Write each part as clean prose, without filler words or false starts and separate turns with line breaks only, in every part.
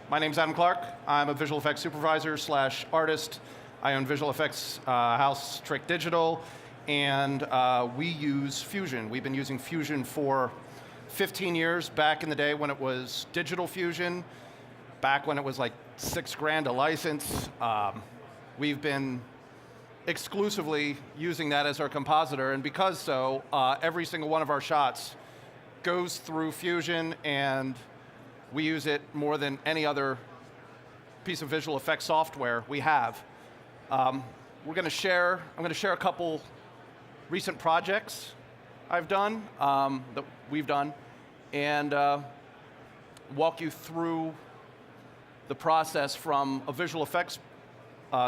My name's Adam Clark. I'm a visual effects supervisor slash artist. I own visual effects house Trick Digital, and we use Fusion. We've been using Fusion for 15 years, back in the day when it was digital Fusion, back when it was like $6,000 a license. We've been exclusively using that as our compositor, and because so, every single one of our shots goes through Fusion, and we use it more than any other piece of visual effects software we have. I'm going to share a couple recent projects I've done, that we've done, and walk you through the process from a visual effects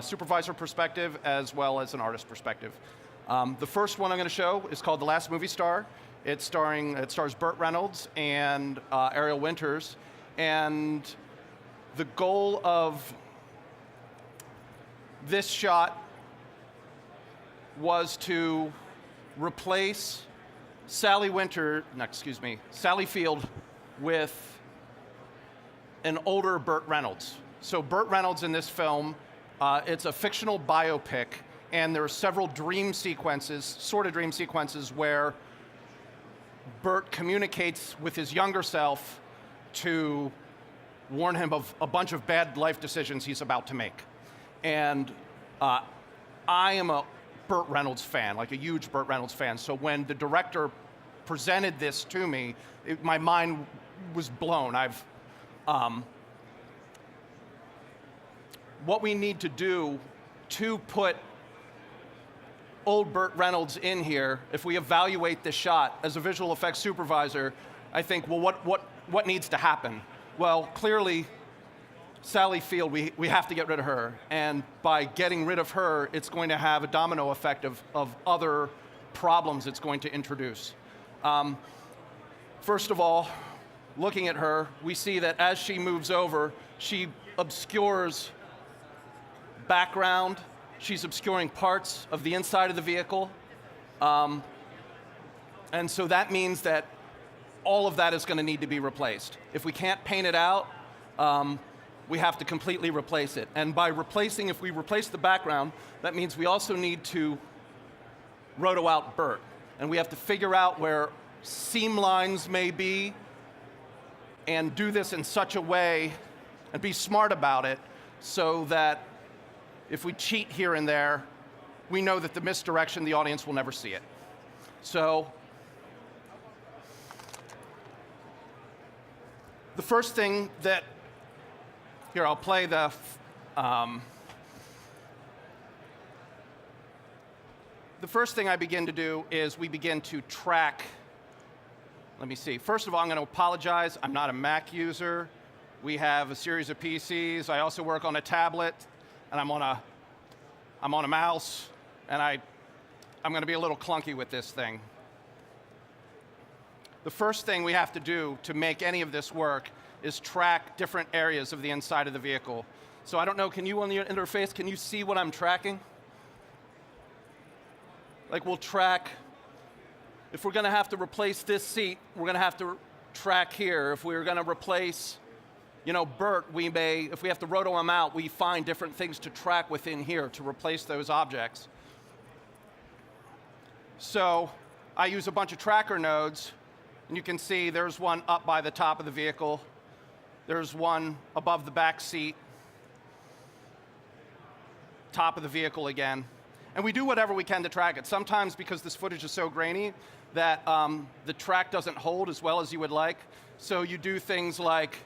supervisor perspective as well as an artist perspective. The first one I'm going to show is called The Last Movie Star. It stars Burt Reynolds and Ariel Winters, and the goal of this shot was to replace Sally Field with an older Burt Reynolds. So Burt Reynolds in this film, it's a fictional biopic, and there are several dream sequences, where Burt communicates with his younger self to warn him of a bunch of bad life decisions he's about to make. And I am a Burt Reynolds fan, like a huge Burt Reynolds fan, so when the director presented this to me, my mind was blown. What we need to do to put old Burt Reynolds in here, if we evaluate this shot as a visual effects supervisor, I think, well, what needs to happen? Well, clearly, Sally Field, we have to get rid of her, and by getting rid of her, it's going to have a domino effect of other problems it's going to introduce. First of all, looking at her, we see that as she moves over, she obscures background, she's obscuring parts of the inside of the vehicle, and so that means that all of that is going to need to be replaced. If we can't paint it out, we have to completely replace it. And by replacing, if we replace the background, that means we also need to roto out Burt. And we have to figure out where seam lines may be and do this in such a way and be smart about it so that if we cheat here and there, we know that the misdirection, the audience will never see it. So the first thing that, here I'll play the first thing I begin to do is we begin to track. Let me see. First of all, I'm going to apologize. I'm not a Mac user. We have a series of PCs. I also work on a tablet, and I'm on a mouse, and I'm going to be a little clunky with this thing. The first thing we have to do to make any of this work is track different areas of the inside of the vehicle. So I don't know, can you on the interface, can you see what I'm tracking? Like we'll track, if we're going to have to replace this seat, we're going to have to track here. If we're going to replace, Burt, if we have to roto him out, we find different things to track within here to replace those objects. So I use a bunch of tracker nodes, and you can see there's one up by the top of the vehicle. There's one above the back seat, top of the vehicle again. And we do whatever we can to track it. Sometimes because this footage is so grainy that the track doesn't hold as well as you would like. So you do things like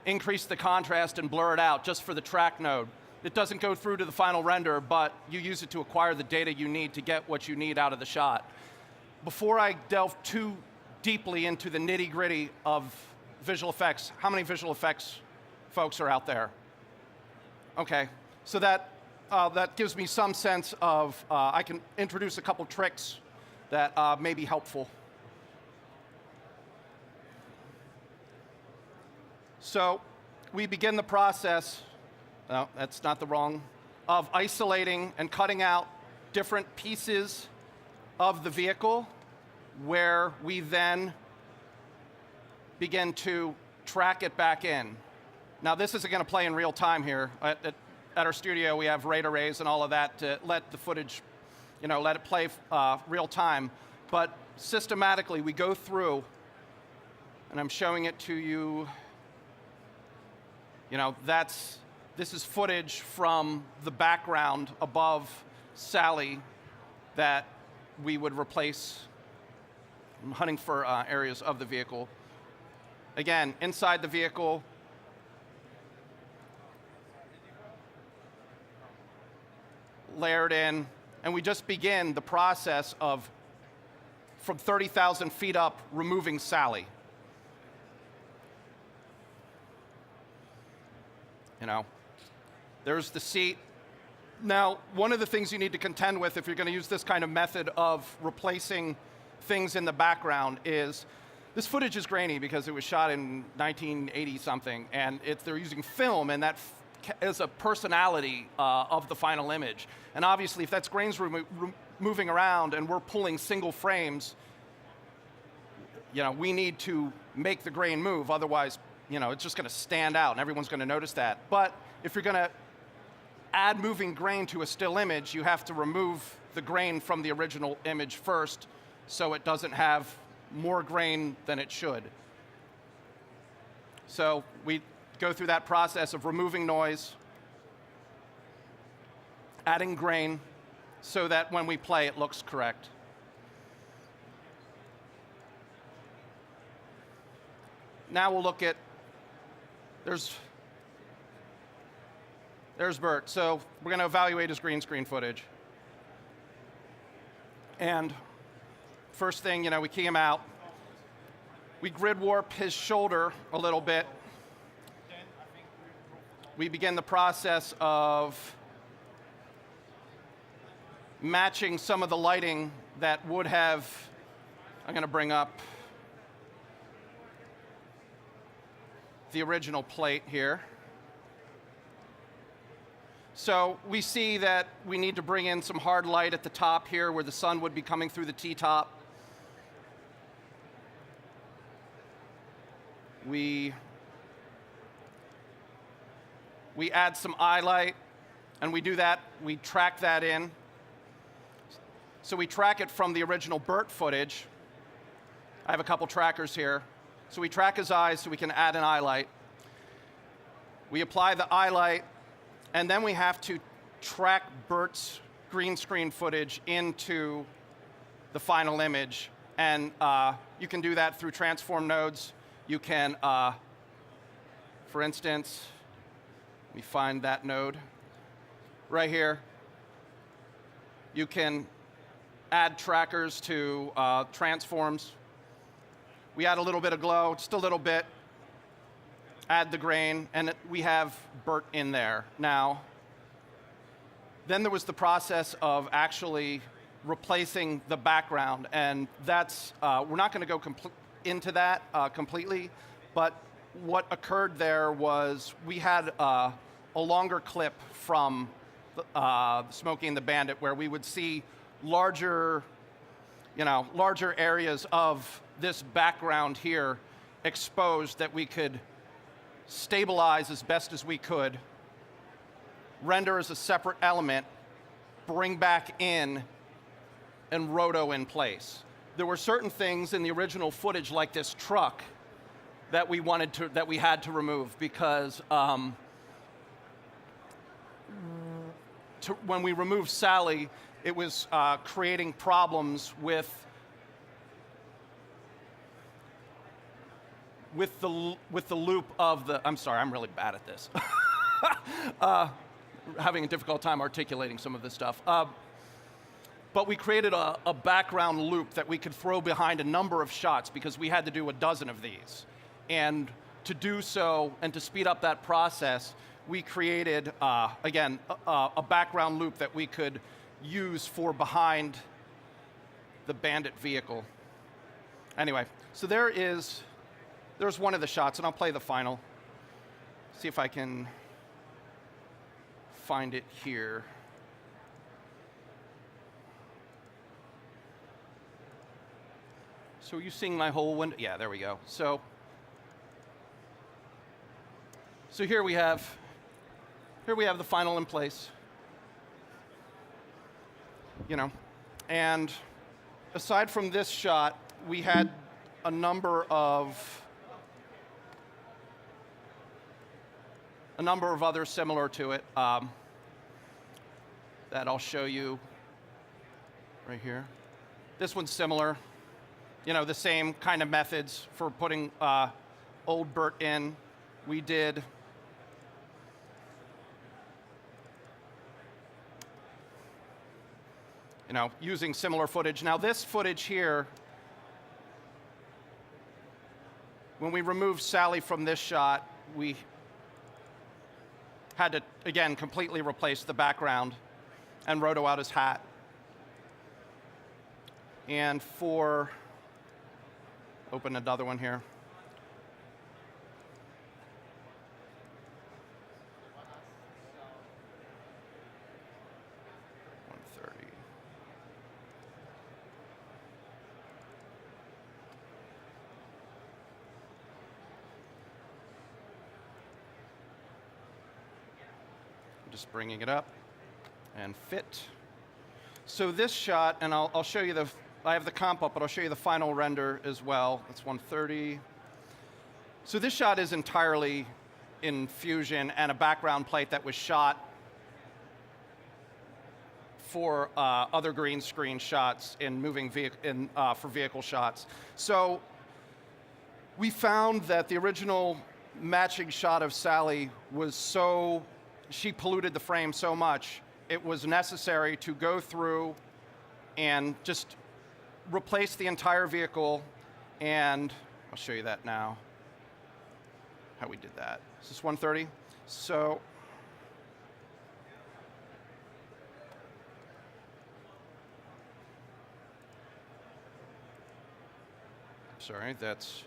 increase the contrast and blur it out just for the track node. It doesn't go through to the final render, but you use it to acquire the data you need to get what you need out of the shot. Before I delve too deeply into the nitty-gritty of visual effects, how many visual effects folks are out there? Okay, so that gives me some sense of, I can introduce a couple tricks that may be helpful. So we begin the process, no, that's not the wrong, of isolating and cutting out different pieces of the vehicle where we then begin to track it back in. Now this isn't going to play in real time here. At our studio, we have RAID arrays and all of that to let the footage, let it play real time. But systematically, we go through, and I'm showing it to you. This is footage from the background above Sally that we would replace. I'm hunting for areas of the vehicle. Again, inside the vehicle, layered in, and we just begin the process of, from 30,000 feet up, removing Sally. There's the seat. Now, one of the things you need to contend with if you're going to use this kind of method of replacing things in the background is, this footage is grainy because it was shot in 1980 something, and they're using film, and that is a personality of the final image. And obviously, if that's grains moving around and we're pulling single frames, we need to make the grain move. Otherwise, it's just going to stand out, and everyone's going to notice that. But if you're going to add moving grain to a still image, you have to remove the grain from the original image first, so it doesn't have more grain than it should. So we go through that process of removing noise, adding grain, so that when we play, it looks correct. Now we'll look at, there's Bert. So we're going to evaluate his green screen footage. And first thing, we key him out. We grid warp his shoulder a little bit. We begin the process of matching some of the lighting that would have, I'm going to bring up the original plate here. So we see that we need to bring in some hard light at the top here where the sun would be coming through the T-top. We add some eye light, and we do that, we track that in. So we track it from the original Bert footage. I have a couple trackers here. So we track his eyes so we can add an eye light. We apply the eye light, and then we have to track Bert's green screen footage into the final image. And you can do that through transform nodes. You can, for instance, we find that node right here. You can add trackers to transforms. We add a little bit of glow, just a little bit, add the grain, and we have Bert in there. Now, then there was the process of actually replacing the background, and that's, we're not going to go into that completely, but what occurred there was we had a longer clip from Smokey and the Bandit where we would see larger areas of this background here exposed that we could stabilize as best as we could, render as a separate element, bring back in, and roto in place. There were certain things in the original footage, like this truck, that we had to remove because when we removed Sally, it was creating problems with the loop of the, I'm sorry, I'm really bad at this. Having a difficult time articulating some of this stuff. But we created a background loop that we could throw behind a number of shots because we had to do a dozen of these. And to do so and to speed up that process, we created, again, a background loop that we could use for behind the Bandit vehicle. Anyway, so there's one of the shots, and I'll play the final. See if I can find it here. So are you seeing my whole window? Yeah, there we go. So So here we have the final in place. And aside from this shot, we had a number of others similar to it that I'll show you right here. This one's similar. The same kind of methods for putting old BERT in. We did using similar footage. Now this footage here, when we removed Sally from this shot, we had to, again, completely replace the background and roto out his hat. And open another one here. Just bringing it up and fit. So this shot, and I'll show you I have the comp up, but I'll show you the final render as well. It's 130. So this shot is entirely in Fusion and a background plate that was shot for other green screen shots in for vehicle shots. So we found that the original matching shot of Sally was she polluted the frame so much, it was necessary to go through and just replace the entire vehicle, and I'll show you that now, how we did that. Is this 130? So, sorry, that's,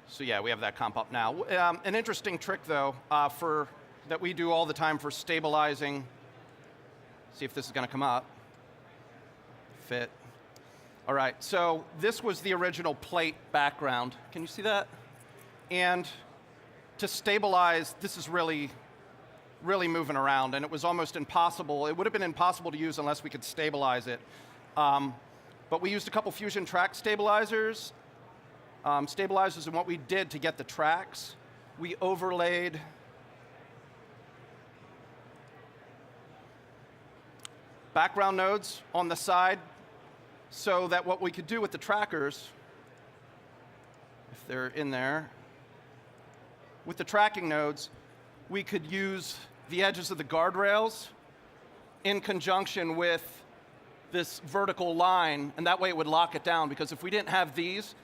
so yeah, we have that comp up now. An interesting trick though, that we do all the time for stabilizing. See if this is going to come up. Fit. All right, so this was the original plate background. Can you see that? And to stabilize, this is really, really moving around, and it was almost impossible. It would have been impossible to use unless we could stabilize it. But we used a couple Fusion track stabilizers. And what we did to get the tracks, we overlaid background nodes on the side so that what we could do with the trackers, if they're in there, with the tracking nodes, we could use the edges of the guardrails in conjunction with this vertical line, and that way it would lock it down, because if we didn't have these,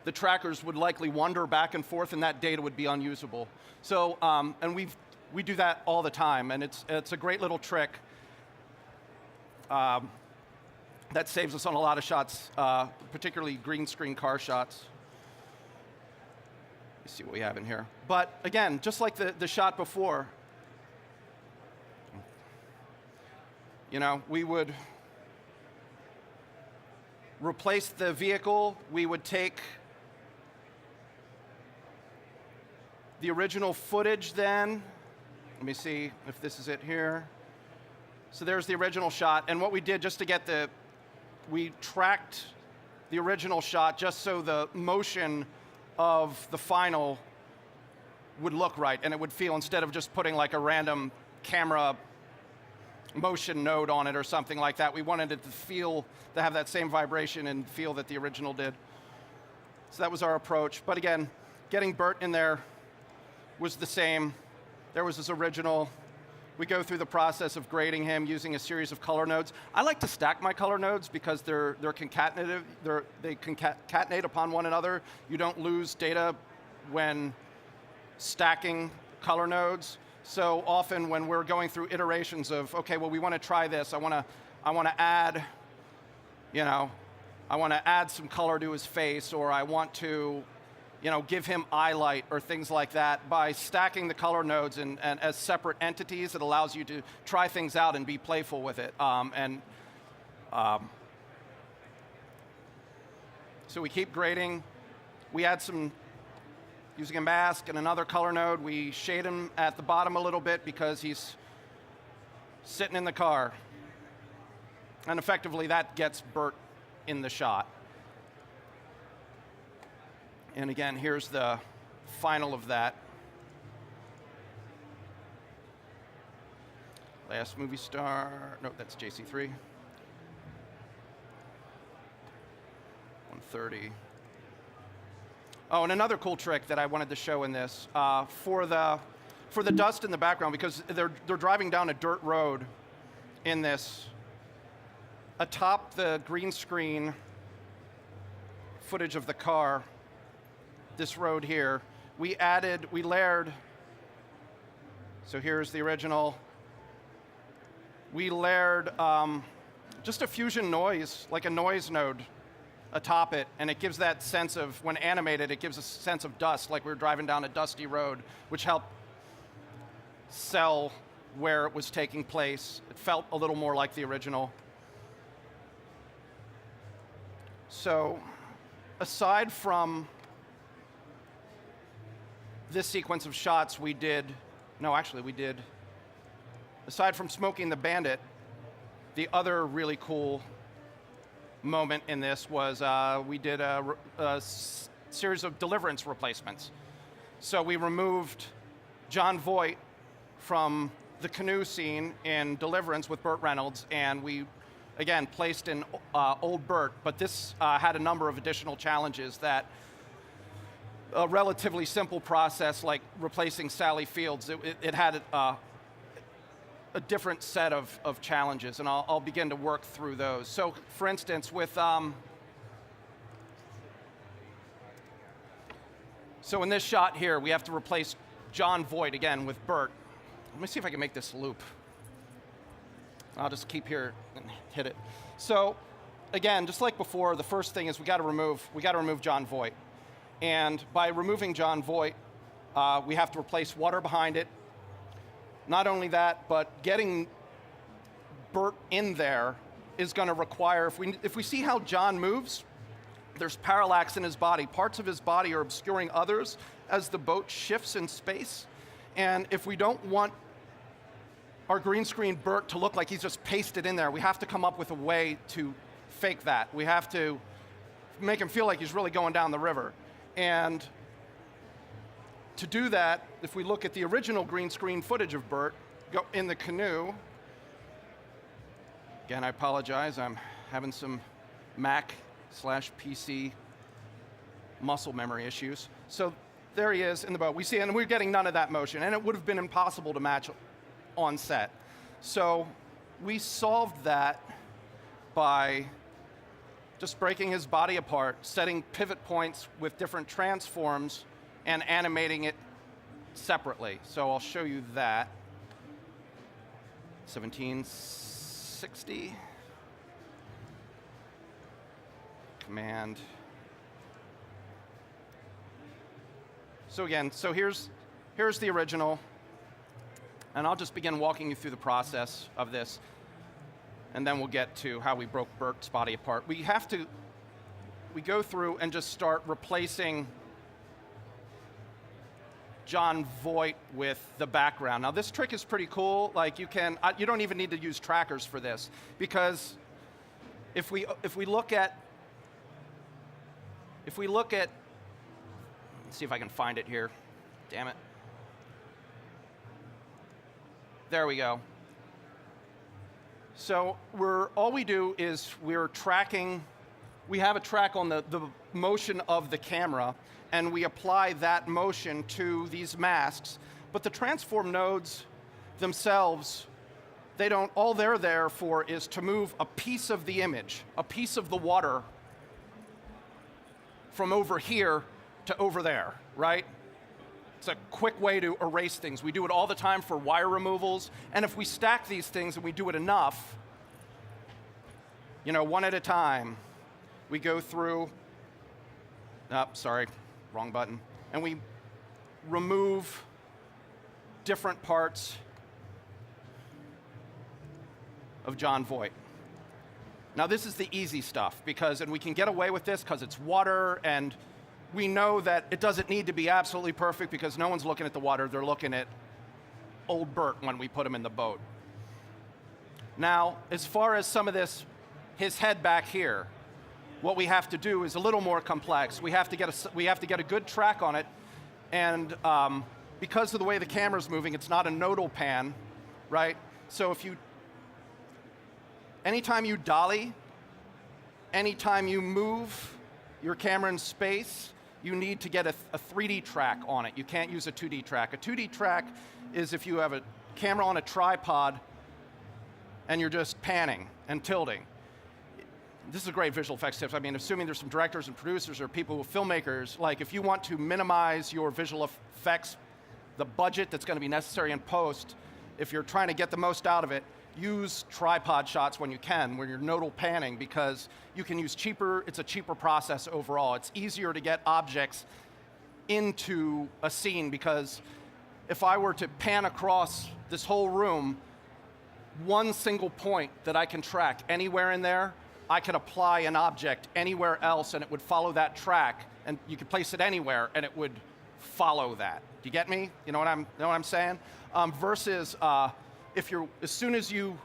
the trackers would likely wander back and forth, and that data would be unusable. So, and we do that all the time, and it's a great little trick that saves us on a lot of shots, particularly green screen car shots. Let's see what we have in here. But again, just like the shot before, we would replace the vehicle. We would take the original footage then. Let me see if this is it here. So there's the original shot, and what we did just to get we tracked the original shot just so the motion of the final would look right, and it would feel, instead of just putting like a random camera motion node on it or something like that, we wanted it to have that same vibration and feel that the original did. So that was our approach. But again, getting BERT in there was the same. There was his original. We go through the process of grading him using a series of color nodes. I like to stack my color nodes because they're concatenative. They concatenate upon one another. You don't lose data when stacking color nodes. So often when we're going through iterations of, okay, well, we want to try this. I want to add, I want to add some color to his face, or I want to, give him eye light or things like that. By stacking the color nodes and as separate entities, it allows you to try things out and be playful with it. So we keep grading. We add some, using a mask and another color node, we shade him at the bottom a little bit because he's sitting in the car. And effectively, that gets Bert in the shot. And again, here's the final of that. Last movie star, no, that's JC3. 130. Oh, and another cool trick that I wanted to show in this, for the dust in the background, because they're driving down a dirt road in this, atop the green screen footage of the car, this road here, we layered, so here's the original, we layered just a fusion noise, like a noise node atop it, and it gives that sense of, when animated, it gives a sense of dust, like we were driving down a dusty road, which helped sell where it was taking place. It felt a little more like the original. So, aside from this sequence of shots, aside from smoking the Bandit, the other really cool moment in this was we did a series of Deliverance replacements. So we removed John Voight from the canoe scene in Deliverance with Burt Reynolds, and we, again, placed in old Burt, but this had a number of additional challenges that a relatively simple process like replacing Sally Fields, it had a different set of challenges, and I'll begin to work through those. So, for instance, so in this shot here, we have to replace John Voight again with Burt. Let me see if I can make this loop. I'll just keep here and hit it. So, again, just like before, the first thing is we got to remove John Voight, and by removing John Voight, we have to replace water behind it. Not only that, but getting Burt in there is going to require, if we see how John moves, there's parallax in his body. Parts of his body are obscuring others as the boat shifts in space. And if we don't want our green screen Burt to look like he's just pasted in there, we have to come up with a way to fake that. We have to make him feel like he's really going down the river. And to do that, if we look at the original green screen footage of Burt go in the canoe, again, I apologize, I'm having some Mac/PC muscle memory issues. So there he is in the boat. We see, and we're getting none of that motion, and it would have been impossible to match on set. So we solved that by just breaking his body apart, setting pivot points with different transforms, and animating it separately. So I'll show you that. 1760. Command. So again, here's the original, and I'll just begin walking you through the process of this, and then we'll get to how we broke Burt's body apart. We go through and just start replacing John Voight with the background. Now this trick is pretty cool. Like you don't even need to use trackers for this, because if we look at, let's see if I can find it here. Damn it. There we go. So all we do is we're tracking. We have a track on the motion of the camera, and we apply that motion to these masks. But the transform nodes themselves, all they're there for is to move a piece of the image, a piece of the water from over here to over there, right? It's a quick way to erase things. We do it all the time for wire removals, and if we stack these things and we do it enough, one at a time, we go through, sorry, wrong button, and we remove different parts of John Voight. Now this is the easy stuff, and we can get away with this because it's water, and we know that it doesn't need to be absolutely perfect because no one's looking at the water, they're looking at old Bert when we put him in the boat. Now, as far as some of this, his head back here, what we have to do is a little more complex. We have to get a good track on it, and because of the way the camera's moving, it's not a nodal pan, right? So anytime you dolly, anytime you move your camera in space, you need to get a 3D track on it. You can't use a 2D track. A 2D track is if you have a camera on a tripod and you're just panning and tilting. This is a great visual effects tip. I mean, assuming there's some directors and producers or people, filmmakers, like if you want to minimize your visual effects, the budget that's going to be necessary in post, if you're trying to get the most out of it, use tripod shots when you can, when you're nodal panning, because you can use it's a cheaper process overall. It's easier to get objects into a scene, because if I were to pan across this whole room, one single point that I can track anywhere in there, I could apply an object anywhere else and it would follow that track, and you could place it anywhere and it would follow that. Do you get me? You know what I'm saying? Versus as soon as you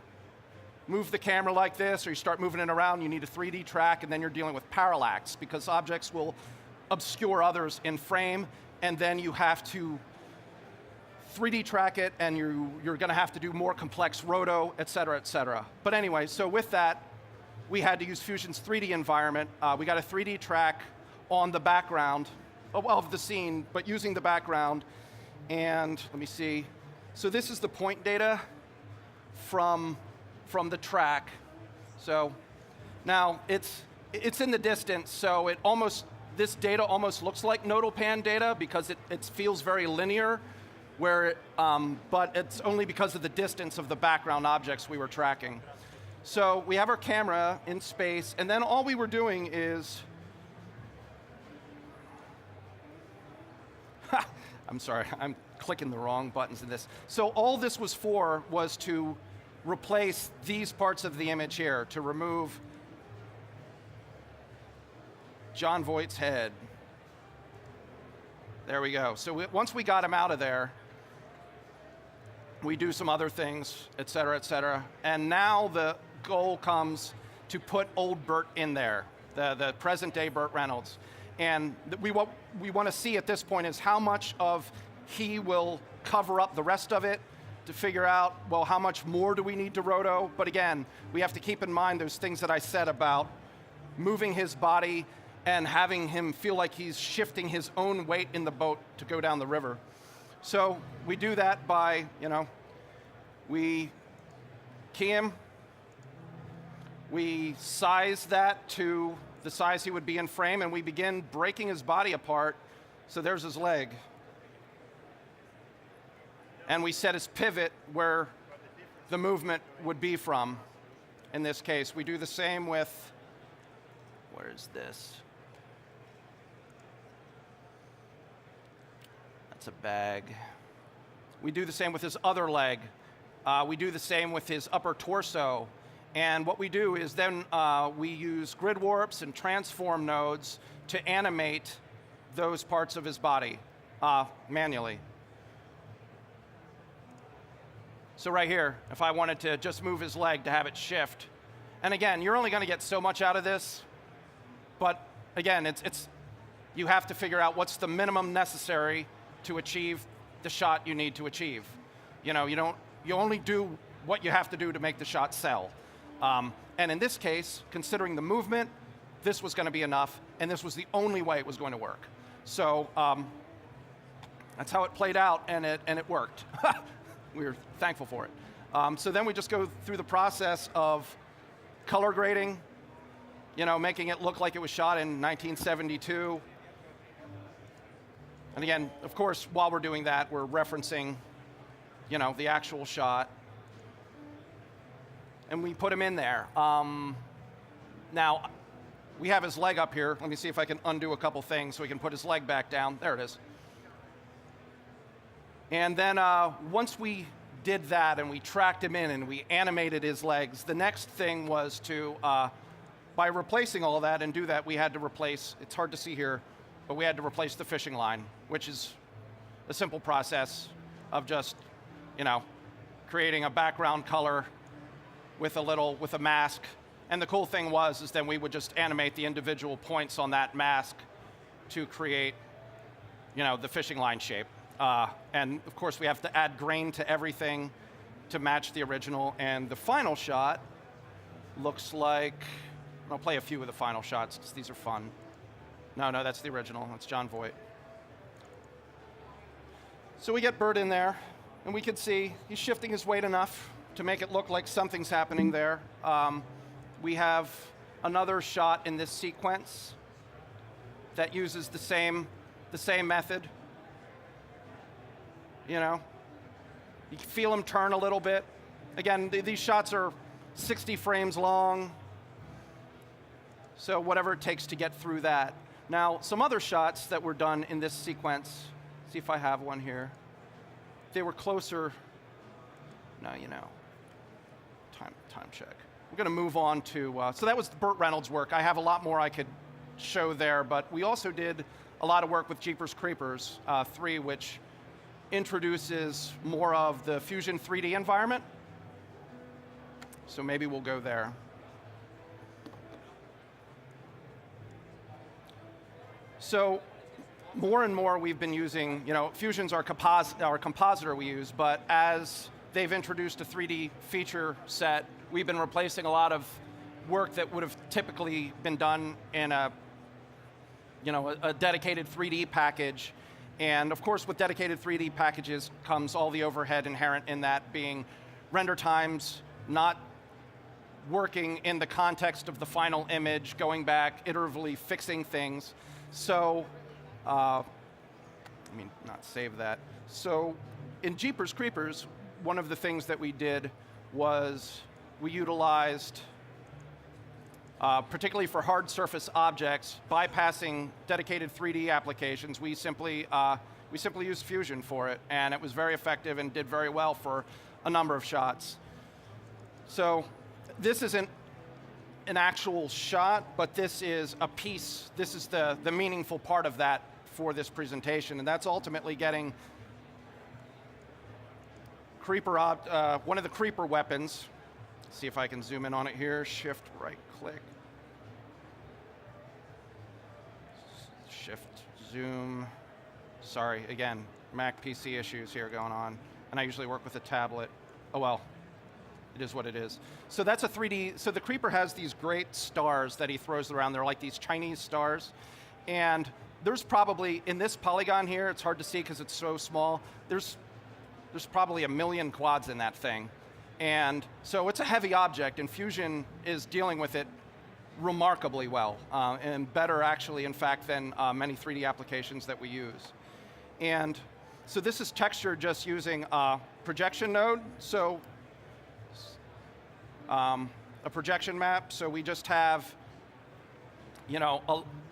move the camera like this or you start moving it around, you need a 3D track, and then you're dealing with parallax because objects will obscure others in frame, and then you have to 3D track it, and you're going to have to do more complex roto, et cetera, et cetera. But anyway, so with that, we had to use Fusion's 3D environment. We got a 3D track on the background of the scene, but using the background. And let me see. So this is the point data from the track. So now it's in the distance, so this data almost looks like nodal pan data because it feels very linear, but it's only because of the distance of the background objects we were tracking. So we have our camera in space, and then all we were doing is, I'm sorry, I'm clicking the wrong buttons in this. So all this was to replace these parts of the image here, to remove John Voight's head. There we go. So once we got him out of there, we do some other things, et cetera, and now the goal comes to put old Bert in there, the present day Burt Reynolds. And what we want to see at this point is how much of he will cover up the rest of it to figure out, well, how much more do we need to roto? But again, we have to keep in mind those things that I said about moving his body and having him feel like he's shifting his own weight in the boat to go down the river. So we do that by, we key him, we size that to the size he would be in frame, and we begin breaking his body apart. So there's his leg. And we set his pivot where the movement would be from. In this case, we do the same with, where is this? That's a bag. We do the same with his other leg. We do the same with his upper torso. And what we do is then we use grid warps and transform nodes to animate those parts of his body manually. So right here, if I wanted to just move his leg to have it shift, and again, you're only going to get so much out of this, but again, you have to figure out what's the minimum necessary to achieve the shot you need to achieve. You only do what you have to do to make the shot sell. And in this case, considering the movement, this was going to be enough, and this was the only way it was going to work. So that's how it played out, and it worked. We were thankful for it. So then we just go through the process of color grading, making it look like it was shot in 1972. And again, of course, while we're doing that, we're referencing, the actual shot. And we put him in there. Now, we have his leg up here. Let me see if I can undo a couple things so we can put his leg back down. There it is. And then once we did that and we tracked him in and we animated his legs, the next thing was to, by replacing all that and do that, we had to replace, it's hard to see here, but we had to replace the fishing line, which is a simple process of just, creating a background color with a mask. And the cool thing is then we would just animate the individual points on that mask to create, the fishing line shape. And of course we have to add grain to everything to match the original. And the final shot looks like, I'll play a few of the final shots because these are fun. No, that's the original, that's John Voight. So we get Bert in there, and we can see he's shifting his weight enough to make it look like something's happening there. We have another shot in this sequence that uses the same method. You can feel him turn a little bit. Again, these shots are 60 frames long, so whatever it takes to get through that. Now, some other shots that were done in this sequence, see if I have one here. They were closer. No, time check. We're going to move on to, so that was Burt Reynolds' work. I have a lot more I could show there, but we also did a lot of work with Jeepers Creepers 3, which introduces more of the Fusion 3D environment. So maybe we'll go there. So more and more we've been using, Fusion's our compositor we use, but as they've introduced a 3D feature set, we've been replacing a lot of work that would have typically been done in a dedicated 3D package. And of course, with dedicated 3D packages comes all the overhead inherent in that, being render times, not working in the context of the final image, going back, iteratively fixing things. So, not save that. So in Jeepers Creepers, one of the things that we did was we utilized, particularly for hard surface objects, bypassing dedicated 3D applications, we simply used Fusion for it, and it was very effective and did very well for a number of shots. So this isn't an actual shot, but this is a piece. This is the meaningful part of that for this presentation, and that's ultimately getting one of the creeper weapons. Let's see if I can zoom in on it here. Shift right click. Shift zoom. Sorry, again, Mac PC issues here going on, and I usually work with a tablet. Oh well. It is what it is. So that's a 3D, so the creeper has these great stars that he throws around. They're like these Chinese stars. And there's probably, in this polygon here, it's hard to see because it's so small, there's probably 1 million quads in that thing. And so it's a heavy object, and Fusion is dealing with it remarkably well, and better actually, in fact, than many 3D applications that we use. And so this is texture just using a projection node. So a projection map, so we just have,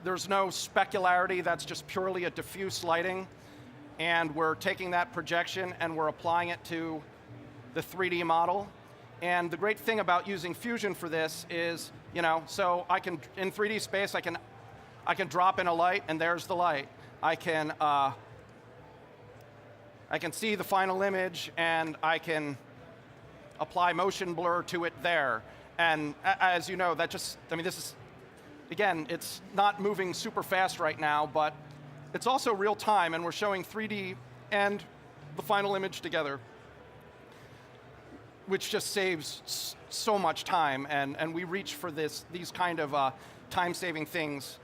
there's no specularity, that's just purely a diffuse lighting, and we're taking that projection and we're applying it to the 3D model. And the great thing about using Fusion for this is, so I can, in 3D space, I can drop in a light and there's the light. I can see the final image and I can apply motion blur to it there. And as you know, this is, again, it's not moving super fast right now, but it's also real time, and we're showing 3D and the final image together, which just saves so much time, and we reach for these kind of time-saving things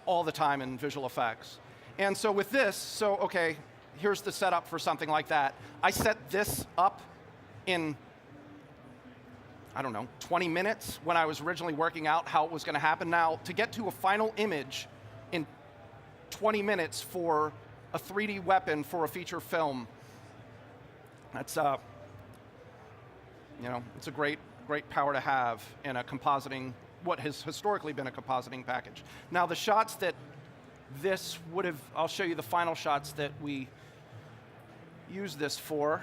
all the time in visual effects. And so with this, okay, here's the setup for something like that. I set this up in, 20 minutes when I was originally working out how it was going to happen. Now, to get to a final image in 20 minutes for a 3D weapon for a feature film, that's it's a great power to have in a compositing, what has historically been a compositing package. Now, the shots that this would have, I'll show you the final shots that we use this for.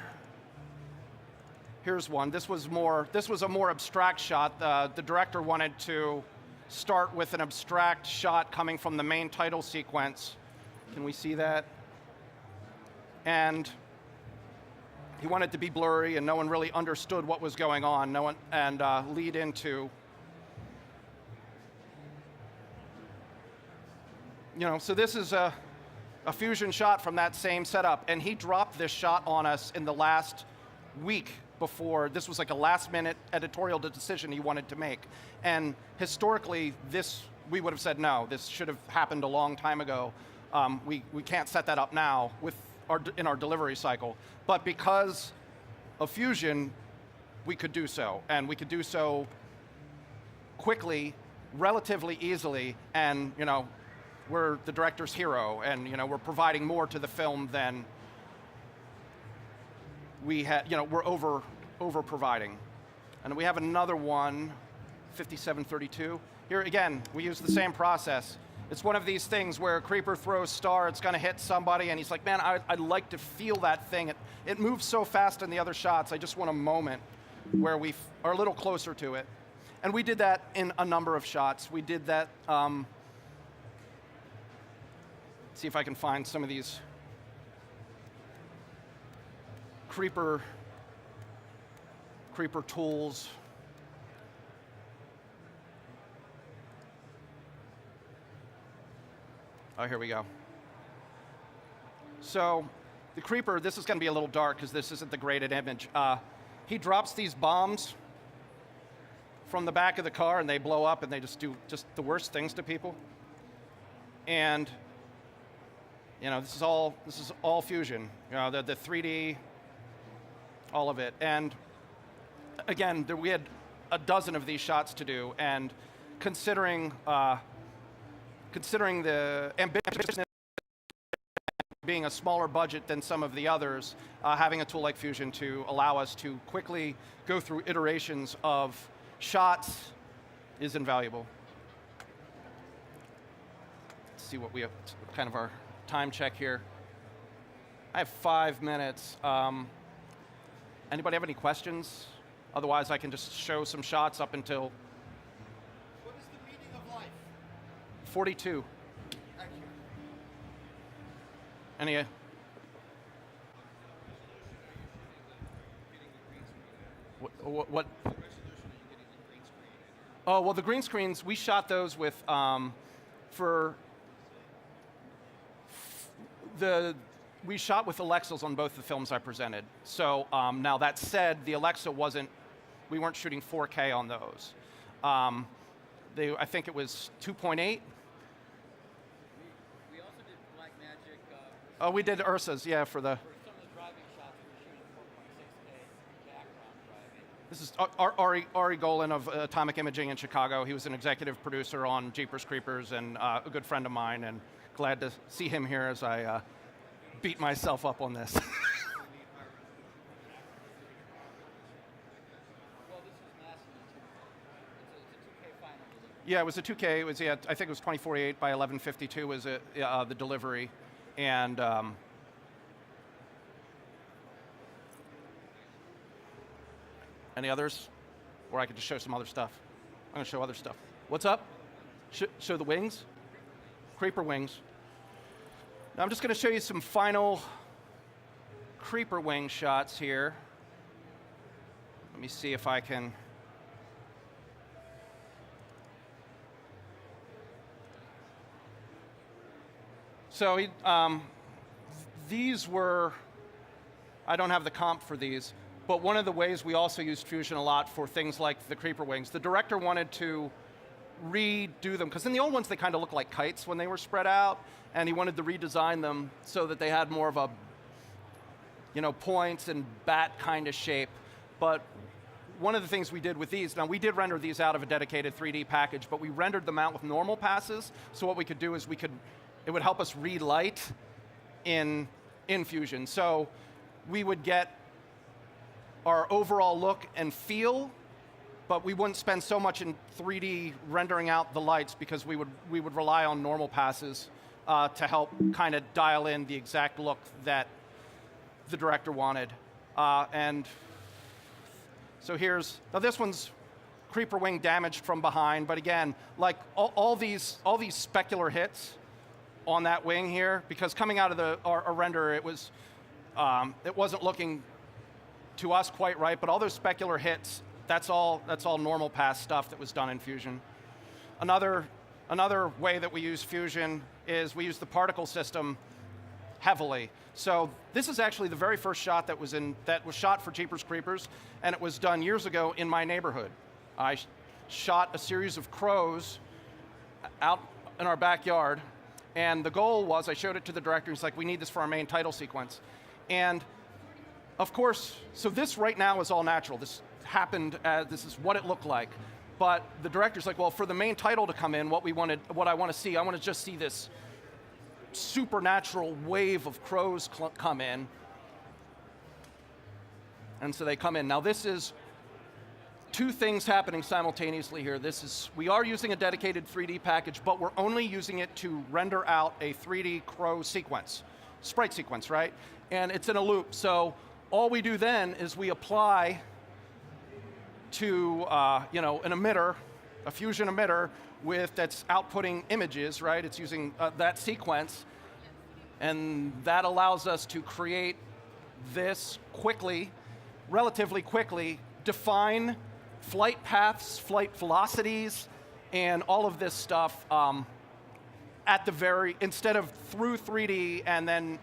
Here's one. This was a more abstract shot. The director wanted to start with an abstract shot coming from the main title sequence. Can we see that? And he wanted to be blurry, and no one really understood what was going on. Lead into, so this is a fusion shot from that same setup, and he dropped this shot on us in the last week before. This was like a last-minute editorial decision he wanted to make. And historically, we would have said, no, this should have happened a long time ago. We can't set that up now in our delivery cycle. But because of Fusion, we could do so. And we could do so quickly, relatively easily, and we're the director's hero, and we're providing more to the film than we had, we're over providing. And we have another one, 5732. Here again, we use the same process. It's one of these things where creeper throws star, it's going to hit somebody, and he's like, man, I'd like to feel that thing. It moves so fast in the other shots, I just want a moment where we are a little closer to it. And we did that in a number of shots. We did that, see if I can find some of these creeper tools. Oh, here we go. So the creeper, this is going to be a little dark because this isn't the graded image. He drops these bombs from the back of the car, and they blow up, and they just do the worst things to people. And this is all Fusion. The 3D, all of it. And again, we had a dozen of these shots to do, and considering the ambitiousness being a smaller budget than some of the others, having a tool like Fusion to allow us to quickly go through iterations of shots is invaluable. Let's see what we have, kind of our time check here. I have 5 minutes. Anybody have any questions? Otherwise, I can just show some shots up until...
What is the meaning of life?
42.
Thank you.
Any? What? Oh, well, the green screens, we shot those with, we shot with Alexas on both the films I presented. So now that said, the Alexa we weren't shooting 4K on those. I think it was 2.8.
We also did Black Magic.
Oh, we did Ursa's, yeah, for the...
For some of the driving shots, we were shooting 4.6K background driving.
This is Ari Golan of Atomic Imaging in Chicago. He was an executive producer on Jeepers Creepers and a good friend of mine, and glad to see him here as I beat myself up on this. Yeah, it was a 2K. It was, I think it was 2048 by 1152 was the delivery, and any others? Or I could just show some other stuff. I'm going to show other stuff. What's up? Show the wings? Creeper wings. Now I'm just going to show you some final creeper wing shots here. Let me see if I can... So these were, I don't have the comp for these, but one of the ways we also used Fusion a lot for things like the creeper wings, the director wanted to redo them, because in the old ones they kind of looked like kites when they were spread out, and he wanted to redesign them so that they had more of a, points and bat kind of shape. But one of the things we did with these, now we did render these out of a dedicated 3D package, but we rendered them out with normal passes, so what we could do is it would help us relight in Fusion. So we would get our overall look and feel, but we wouldn't spend so much in 3D rendering out the lights because we would rely on normal passes to help kind of dial in the exact look that the director wanted. And So here's, now this one's creeper wing damaged from behind, but again, like all these specular hits on that wing here, because coming out of our render, it wasn't looking to us quite right, but all those specular hits, that's all normal pass stuff that was done in Fusion. Another way that we use Fusion is we use the particle system heavily. So this is actually the very first shot that was shot for Jeepers Creepers, and it was done years ago in my neighborhood. I shot a series of crows out in our backyard, and the goal was, I showed it to the director, he's like, we need this for our main title sequence. And of course, so this right now is all natural. This happened, this is what it looked like. But the director's like, well, for the main title to come in, what I want to see, I want to just see this supernatural wave of crows come in. And so they come in. Now this is two things happening simultaneously here. We are using a dedicated 3D package, but we're only using it to render out a 3D crow sequence, sprite sequence, right? And it's in a loop. So all we do then is we apply to an emitter, a Fusion emitter that's outputting images, right? It's using that sequence, and that allows us to create this quickly, relatively quickly, define flight paths, flight velocities, and all of this stuff instead of through 3D and then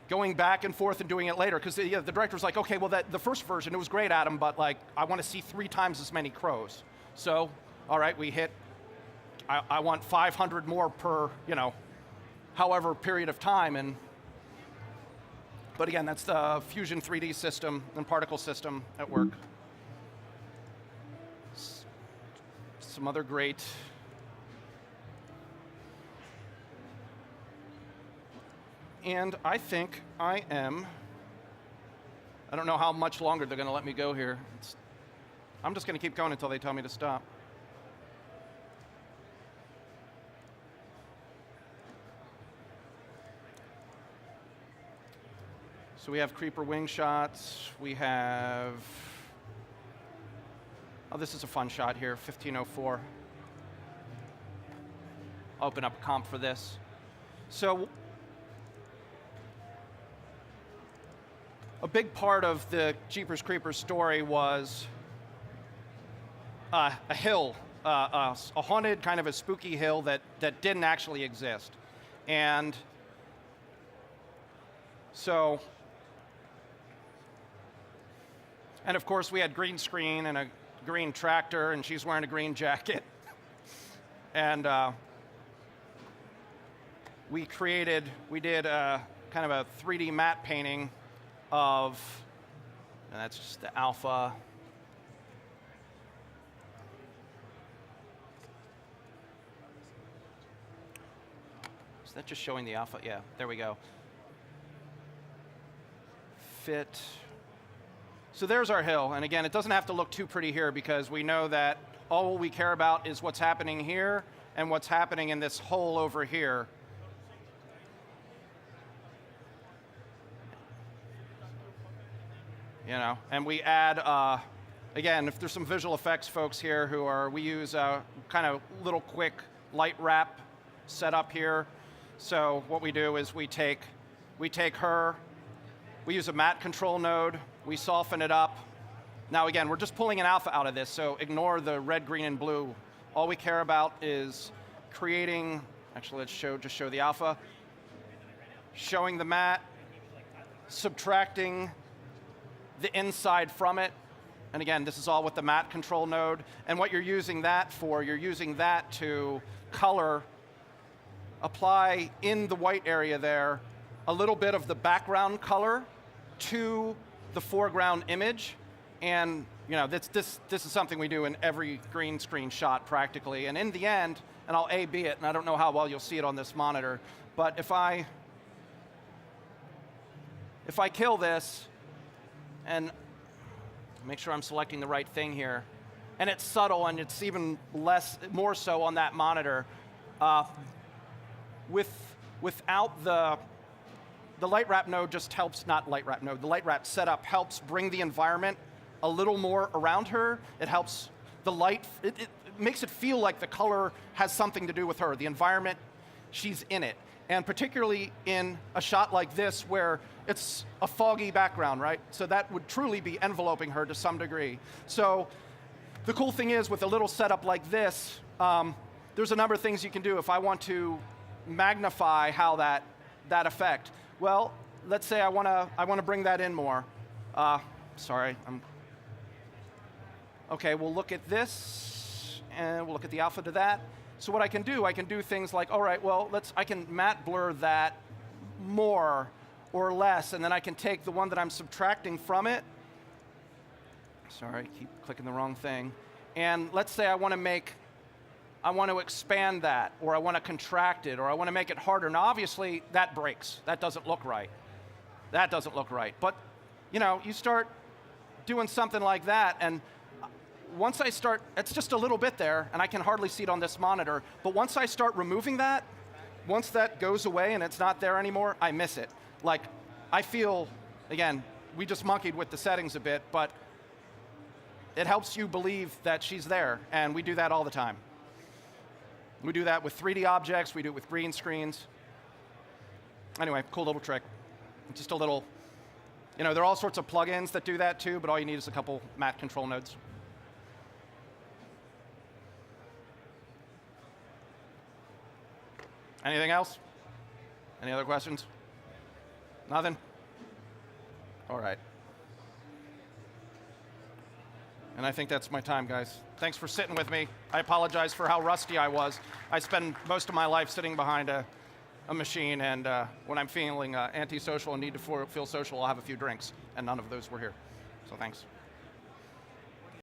going back and forth and doing it later, because the director's like, okay, well the first version, it was great, Adam, but like I want to see 3 times as many crows. So, all right, we hit, I want 500 more per, however period of time, but again, that's the Fusion 3D system and particle system at work. Some other great. And I think I don't know how much longer they're going to let me go here. I'm just going to keep going until they tell me to stop. So we have creeper wing shots. We have, this is a fun shot here, 1504. I'll open up a comp for this. So a big part of the Jeepers Creepers story was a hill, a haunted, kind of a spooky hill that didn't actually exist. And so, and of course we had green screen and a green tractor, and she's wearing a green jacket. And we did kind of a 3D matte painting and that's just the alpha. Is that just showing the alpha? Yeah, there we go. Fit. So there's our hill, and again, it doesn't have to look too pretty here because we know that all we care about is what's happening here and what's happening in this hole over here. And we add, again, if there's some visual effects folks here we use kind of little quick light wrap setup here. So what we do is we take her, we use a matte control node, we soften it up. Now again, we're just pulling an alpha out of this, so ignore the red, green, and blue. All we care about is creating, actually let's just show the alpha, showing the matte, subtracting the inside from it, and again, this is all with the matte control node. And what you're using that for, you're using that to color, apply in the white area there, a little bit of the background color to the foreground image. And this is something we do in every green screen shot practically. And in the end, and I'll A/B it, and I don't know how well you'll see it on this monitor, but if I kill this, and make sure I'm selecting the right thing here, and it's subtle, and it's even more so on that monitor. Without the light wrap node just helps, not light wrap node, the light wrap setup helps bring the environment a little more around her. It helps the light, it makes it feel like the color has something to do with her, the environment, she's in it. And particularly in a shot like this where it's a foggy background, right? So that would truly be enveloping her to some degree. So the cool thing is with a little setup like this, there's a number of things you can do if I want to magnify how that effect. Well, let's say I want to bring that in more. Sorry, okay, we'll look at this, and we'll look at the alpha to that. So what I can do things like, all right, well, I can matte blur that more or less, and then I can take the one that I'm subtracting from it. Sorry, keep clicking the wrong thing. And let's say I want to expand that, or I want to contract it, or I want to make it harder. Now, obviously, that breaks. That doesn't look right. That doesn't look right. But, you start doing something like that, and once I start, it's just a little bit there, and I can hardly see it on this monitor, but once I start removing that, once that goes away and it's not there anymore, I miss it. Like, I feel, again, we just monkeyed with the settings a bit, but it helps you believe that she's there, and we do that all the time. We do that with 3D objects, we do it with green screens. Anyway, cool little trick. Just a little, there are all sorts of plugins that do that too, but all you need is a couple matte control nodes. Anything else? Any other questions? Nothing? All right. And I think that's my time, guys. Thanks for sitting with me. I apologize for how rusty I was. I spend most of my life sitting behind a machine, and when I'm feeling antisocial and need to feel social, I'll have a few drinks, and none of those were here. So thanks.